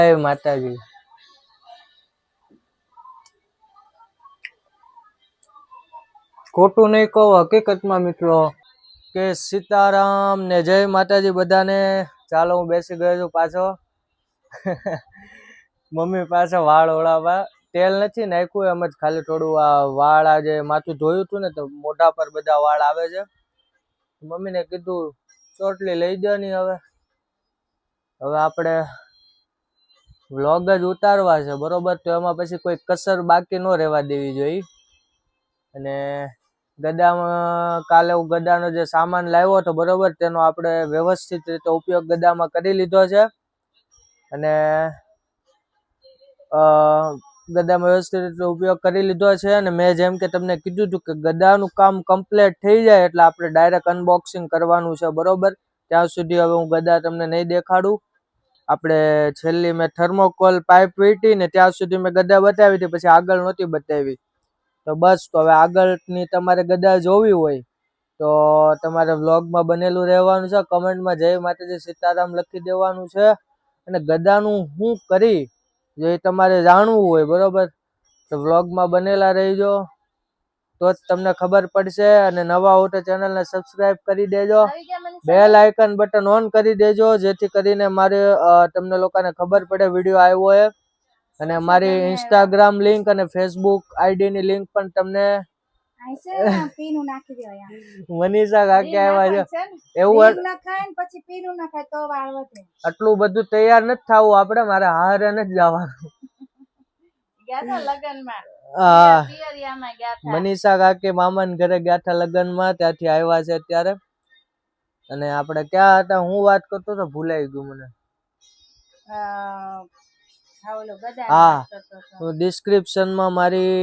જય માતાજી. ખોટું નહીં કહો, હકીકતમાં મિત્રો કે સીતારામ ને જય માતાજી બધાને. ચાલો હું બેસી ગયો છું પાછો મમ્મી પાસે વાળ ઓળાવવા. તેલ નથી નાખ્યું, એમ જ ખાલી થોડું આ વાળ આજે માથું ધોયું હતું ને તો મોઢા પર બધા વાળ આવે છે. મમ્મીને કીધું ચોટલી લઈ દો ની. હવે આપણે વ્લોગ જ ઉતારવા છે બરોબર, તો એમાં પછી કોઈ કસર બાકી ન રહેવા દેવી જોઈએ. અને ગદામાં કાલે હું ગદાનો જે સામાન લાવ્યો હતો બરોબર, તેનો આપણે વ્યવસ્થિત રીતે ઉપયોગ ગદામાં કરી લીધો છે. અને ગદામાં વ્યવસ્થિત રીતે ઉપયોગ કરી લીધો છે. અને મેં જેમ કે તમને કીધું હતું કે ગદાનું કામ કમ્પ્લીટ થઈ જાય એટલે આપણે ડાયરેક્ટ અનબોક્સિંગ કરવાનું છે બરોબર. ત્યાં સુધી હવે હું ગદા તમને નહીં દેખાડું. આપણે છેલ્લી મેં થર્મોકોલ પાઇપ વીટી ને ત્યાં સુધી મેં ગદા બતાવી હતી, પછી આગળ નહોતી બતાવી. તો બસ, તો હવે આગળની તમારે ગદા જોવી હોય તો તમારે વ્લોગમાં બનેલું રહેવાનું છે. કમેન્ટમાં જય માતાજી સીતારામ લખી દેવાનું છે. અને ગદાનું હું કરી જે તમારે જાણવું હોય બરોબર, તો વ્લોગમાં બનેલા રહીજો તો જ તમને ખબર પડશે. અને નવા હો તો ચેનલને સબસ્ક્રાઇબ કરી દેજો, બેલ આઇકન બટન ઓન કરી દેજો, જેથી કરીને મારે તમને લોકોને ખબર પડે વિડીયો આવ્યો હોય. અને મારી ઇન્સ્ટાગ્રામ લિંક અને ફેસબુક આઈડી ની લિંક પણ તમને મનીષા કાકી આવ્યા છે. એવું આટલું બધું તૈયાર નથી થવું આપણે, મારે હારે નથી જવાનું. મનીષા કાકી મામાને ઘરે ગયા હતા લગ્નમાં, ત્યાંથી આવ્યા છે અત્યારે. અને આપણે ક્યાં હતા, હું વાત કરતો તો ભૂલાઈ ગયું મને. હા, હું ડિસ્ક્રિપ્શનમાં મારી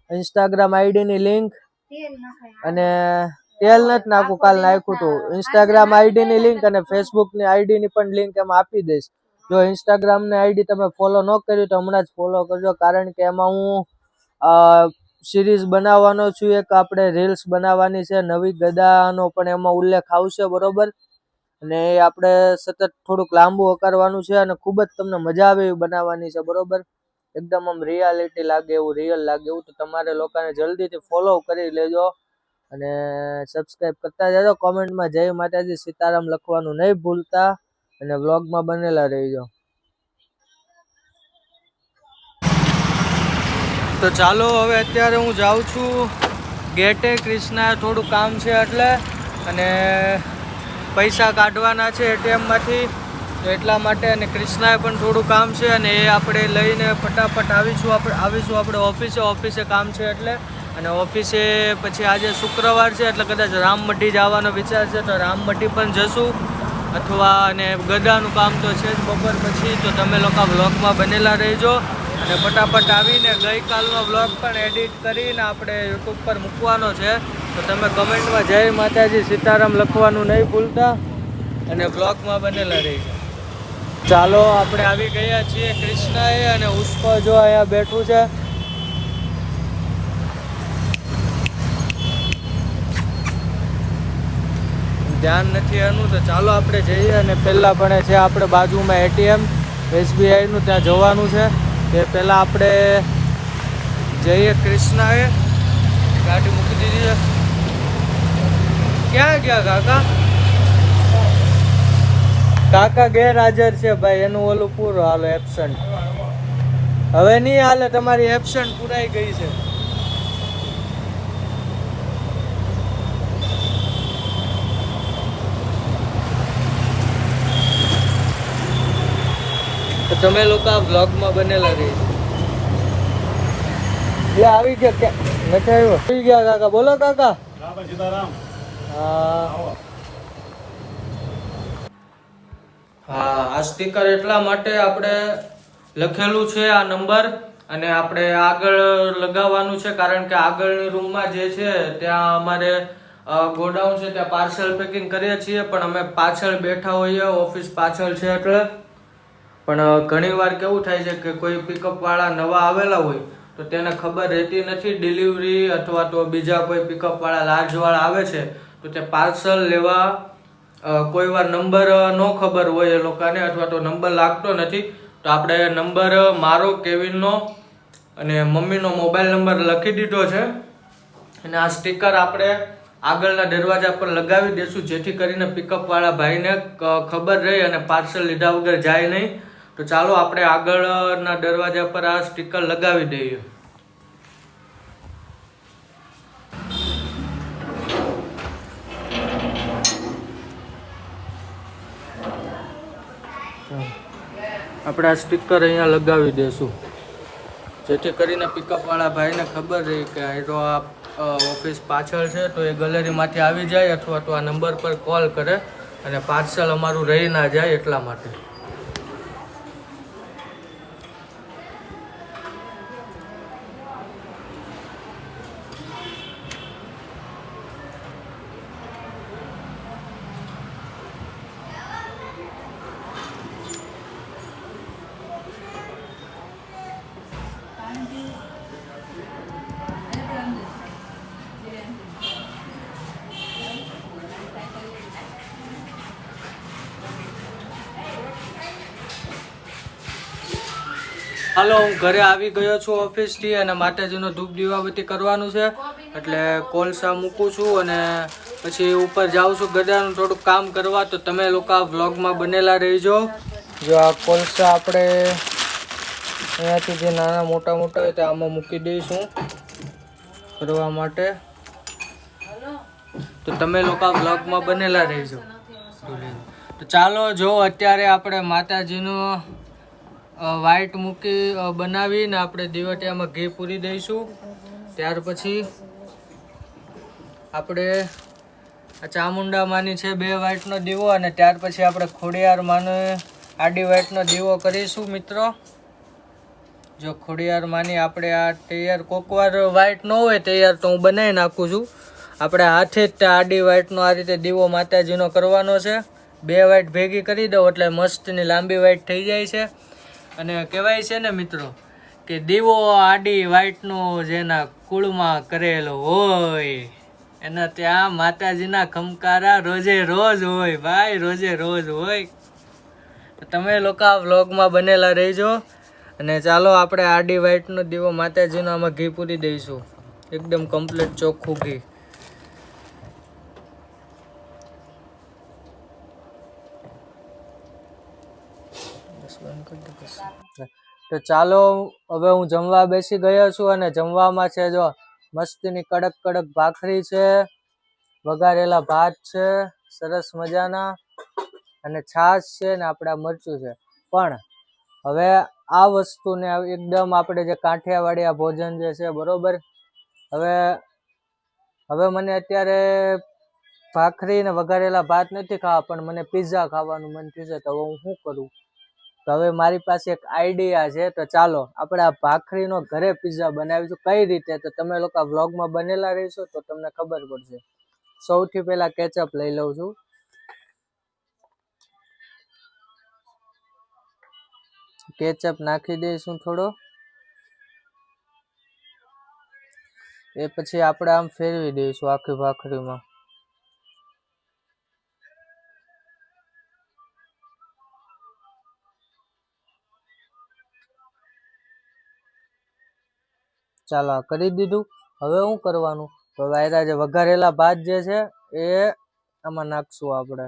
ઇન્સ્ટાગ્રામ આઈડી ની લિંક અને તેલ નથી નાખું, કાલ નાખ્યું હતું. ઇન્સ્ટાગ્રામ આઈડી ની લિંક અને ફેસબુક ની આઈડી ની પણ લિંક એમાં આપી દઈશ. જો ઇન્સ્ટાગ્રામ ની આઈડી તમે ફોલો ન કર્યું તો હમણાં જ ફોલો કરજો, કારણ કે એમાં હું સિરીઝ બનાવવાનો છું. એક આપણે રીલ્સ બનાવવાની છે નવી, ગદાનો પણ એમાં ઉલ્લેખ આવશે બરોબર. અને એ આપણે સતત થોડુંક લાંબુ કરવાનું છે અને ખૂબ જ તમને મજા આવે એવી બનાવવાની છે બરોબર. એકદમ આમ રિયાલિટી લાગે એવું, રિયલ લાગે એવું. તો તમારે લોકોને જલ્દીથી ફોલો કરી લેજો અને સબસ્ક્રાઇબ કરતા જજો. કોમેન્ટમાં જય માતાજી સીતારામ લખવાનું નહીં ભૂલતા અને વ્લોગમાં બનેલા રહેજો. તો ચાલો હવે અત્યારે હું જાઉં છું ગેટે. કૃષ્ણા થોડું કામ છે એટલે, અને પૈસા કાઢવાના છે એટીએમમાંથી, તો એટલા માટે. અને કૃષ્ણાએ પણ થોડું કામ છે અને એ આપણે લઈને ફટાફટ આવીશું આપણે ઓફિસે કામ છે એટલે. અને ઓફિસે પછી આજે શુક્રવાર છે એટલે કદાચ રામમઢી જવાનો વિચાર છે, તો રામમઢી પણ જશું. અથવા અને ગદાનું કામ તો છે જ બપોર પછી, તો તમે લોકો વ્લોગમાં બનેલા રહેજો. અને ફટાફટ આવીને ગઈકાલનો વ્લોગ પણ એડિટ કરીને આપણે યુટ્યુબ પર મૂકવાનો છે. તો તમે કમેન્ટમાં જય માતાજી સીતારામ લખવાનું નહીં ભૂલતા અને વ્લોગમાં બનેલા રહેજો. ચાલો આપણે આવી ગયા છીએ કૃષ્ણાએ, અને ઉષ્પો જો અહીંયા બેઠું છે. ધ્યાન નથી એનું, તો ચાલો આપણે જઈએ. અને પહેલાં પણ છે આપણે બાજુમાં એટીએમ SBIનું, ત્યાં જવાનું છે. તે પહેલાં આપણે જઈએ. કૃષ્ણાએ ગાડી મૂકી દીધી છે. ક્યાં ગયા કાકા? કાકા ગેરહાજર છે ભાઈ, એનું ઓલું પૂરું હાલો એબસન્ટ. હવે નહીં હાલે, તમારી એબસન્ટ પૂરાઈ ગઈ છે. તો તમે લોકો આ વ્લોગમાં બનેલા રહી. એટલે આવી ગયા કે નથી આવ્યો? આવી ગયા કાકા. બોલો કાકા. હા, આ સ્ટીકર એટલા માટે આપણે લખેલું છે આ નંબર, અને આપણે આગળ લગાવવાનું છે, કારણ કે આગળની રૂમમાં જે છે ત્યાં અમારે ગોડાઉન છે, ત્યાં પાર્સલ પેકિંગ કરીએ છીએ. પણ અમે પાછળ બેઠા હોઈએ, ઓફિસ પાછળ છે એટલે. પણ ઘણી વાર કેવું થાય છે કે કોઈ પિકઅપ વાળા નવા આવેલા હોય તો તેને ખબર રહેતી નથી ડિલિવરી, અથવા તો બીજા કોઈ પિકઅપ વાળા લાર્જ વાળા આવે છે તો તે પાર્સલ લેવા કોઈ વાર નંબર ન ખબર હોય એ લોકોને, અથવા તો નંબર લાગતો નથી. તો આપણે નંબર મારો, કેવિનનો અને મમ્મીનો મોબાઈલ નંબર લખી દીધો છે અને આ સ્ટીકર આપણે આગળના દરવાજા પર લગાવી દેશું, જેથી કરીને પિકઅપ વાળા ભાઈને ખબર રહે અને પાર્સલ લીધા વગર જાય નહીં. તો ચાલો આપણે આગળના દરવાજા પર આ સ્ટીકર લગાવી દઈએ. આપણે આ સ્ટીકર અહીંયા લગાવી દઈશું, જેથી કરીને પિકઅપ વાળા ભાઈને ખબર રહે કે આ ઓફિસ પાછળ છે, તો એ ગેલેરીમાંથી આવી જાય અથવા તો આ નંબર પર કોલ કરે અને પાર્સલ અમારું રહી ના જાય એટલા માટે. હાલો, હું ઘરે આવી ગયો છું ઓફિસથી અને માતાજીનો ધૂપ દીવાબત્તી કરવાનું છે, એટલે કોલસા મૂકું છું અને પછી ઉપર જાઉં છું ગદાનું થોડુંક કામ કરવા. તો તમે લોકો આ વ્લોગમાં બનેલા રહીજો. જો આ કોલસા આપણે અહીંયાથી જે નાના મોટા હોય તે આમાં મૂકી દઈશું કરવા માટે. તો તમે લોકો આ વ્લોગમાં બનેલા રહીજો. તો ચાલો, જો અત્યારે આપણે માતાજીનું વ્હાઈટ મૂકી બનાવીને આપણે દીવટિયામાં ઘી પૂરી દઈશું. ત્યાર પછી આપણે આ ચામુંડા માની છે 2 વાઇટનો દીવો અને ત્યાર પછી આપણે ખોડિયાર માનો આડી વાઇટનો દીવો કરીશું મિત્રો. જો ખોડિયાર માની આપણે આ તૈયાર, કોકવાર વાઇટ ન હોય તૈયાર તો હું બનાવી નાખું છું. આપણે હાથે જ આડી વાઇટનો આ રીતે દીવો માતાજીનો કરવાનો છે. 2 વાઇટ ભેગી કરી દો એટલે મસ્તની લાંબી વાઇટ થઈ જાય છે. અને કહેવાય છે ને મિત્રો કે દીવો આડી વાઇટનો જેના કુળમાં કરેલો હોય એના ત્યાં માતાજીના ખમકારા રોજે રોજ હોય ભાઈ, રોજે રોજ હોય. તમે લોકો આ વ્લોગમાં બનેલા રહેજો. અને ચાલો આપણે આડી વાઇટનો દીવો માતાજીનો આમાં ઘી પૂરી દઈશું, એકદમ કમ્પ્લીટ ચોખ્ખું ઘી. તો ચાલો, હવે હું જમવા બેસી ગયો છું અને જમવામાં છે જો મસ્તીની કડક કડક ભાખરી છે, વઘારેલા ભાત છે સરસ મજાના અને છાશ છે ને આપણે આ મરચું છે. પણ હવે આ વસ્તુને એકદમ આપણે જે કાઠિયાવાડી આ ભોજન જે છે બરોબર, હવે મને અત્યારે ભાખરી ને વઘારેલા ભાત નથી ખાવા, પણ મને પિઝા ખાવાનું મન થયું છે. તો હવે હું શું કરું? તો હવે મારી પાસે એક આઈડિયા છે. તો ચાલો આપણે આ ભાખરીનો ઘરે પિઝા બનાવીશું. કઈ રીતે? તો તમે લોકો આ વ્લોગમાં બનેલા રહીશો તો તમને ખબર પડશે. સૌથી પહેલા કેચઅપ લઈ લઉં છું. કેચઅપ નાખી દઈશું થોડો. એ પછી આપણે આમ ફેરવી દઈશું આખી ભાખરીમાં. ચાલો આ કરી દીધું. હવે શું કરવાનું? તો વાયરા જે વઘારેલા ભાત જે છે એ આમાં નાખશું આપણે.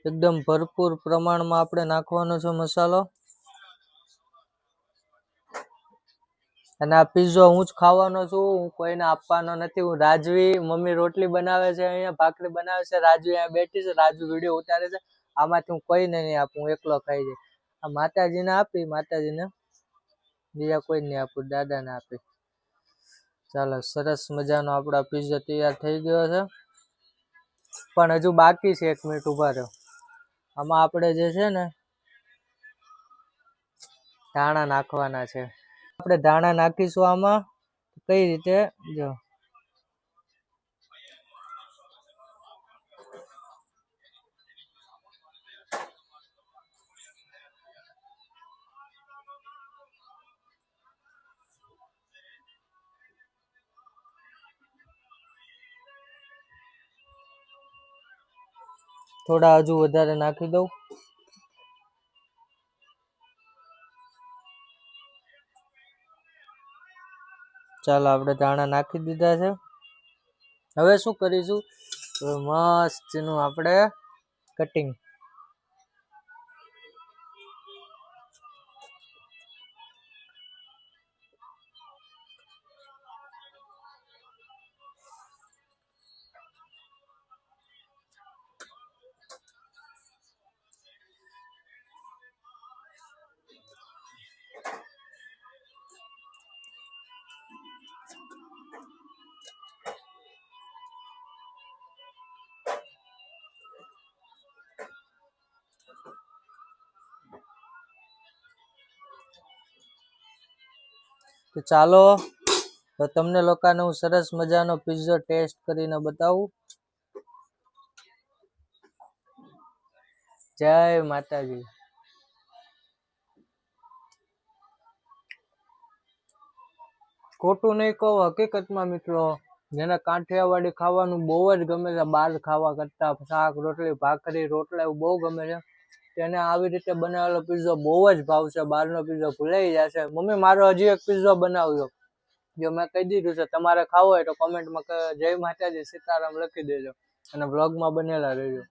એકદમ ભરપૂર પ્રમાણમાં આપણે નાખવાનો છે મસાલો. અને આ પીઝો હું જ ખાવાનો છું, હું કોઈને આપવાનો નથી. હું રાજવી, મમ્મી રોટલી બનાવે છે, અહીંયા ભાખરી બનાવે છે, રાજવી અહીંયા બેઠી છે, રાજવી વિડીયો ઉતારે છે. આમાંથી હું કોઈને નહીં આપું, હું એકલો ખાઈ જાય. આ માતાજીને આપી, માતાજીને બીજા કોઈ નહીં આપું, દાદાને આપી. ચાલો, સરસ મજાનો આપણા પીઝો તૈયાર થઈ ગયો છે. પણ હજુ બાકી છે, 1 મિનિટ ઉભા રહો. આમાં આપણે જે છે ને ધાણા નાખવાના છે. આપણે ધાણા નાખીશું આમાં. કઈ રીતે? જો થોડા હજુ વધારે નાખી દઉં. ચાલો આપણે ધાણા નાખી દીધા છે. હવે શું કરીશું, મસ્ત નું આપણે કટિંગ. તો ચાલો તો તમને લોકોને હું સરસ મજાનો પિઝા ટેસ્ટ કરીને બતાવું. જય માતાજી. ખોટું નહીં કહું, હકીકતમાં મિત્રો જેને કાઠિયાવાડી ખાવાનું બહુ જ ગમે છે, બહાર ખાવા કરતા શાક રોટલી ભાખરી રોટલા એવું બહુ ગમે છે, તેને આવી રીતે બનાવેલો પિઝા બહુ જ ભાવશે. બહારનો પિઝા ભૂલાઈ જશે. મમ્મી મારો હજી એક પિઝા બનાવ્યો, જો મેં કહી દીધું છે. તમારે ખાવો હોય તો કોમેન્ટમાં જય માતાજી સીતારામ લખી દેજો અને બ્લોગમાં બનેલા રહેજો.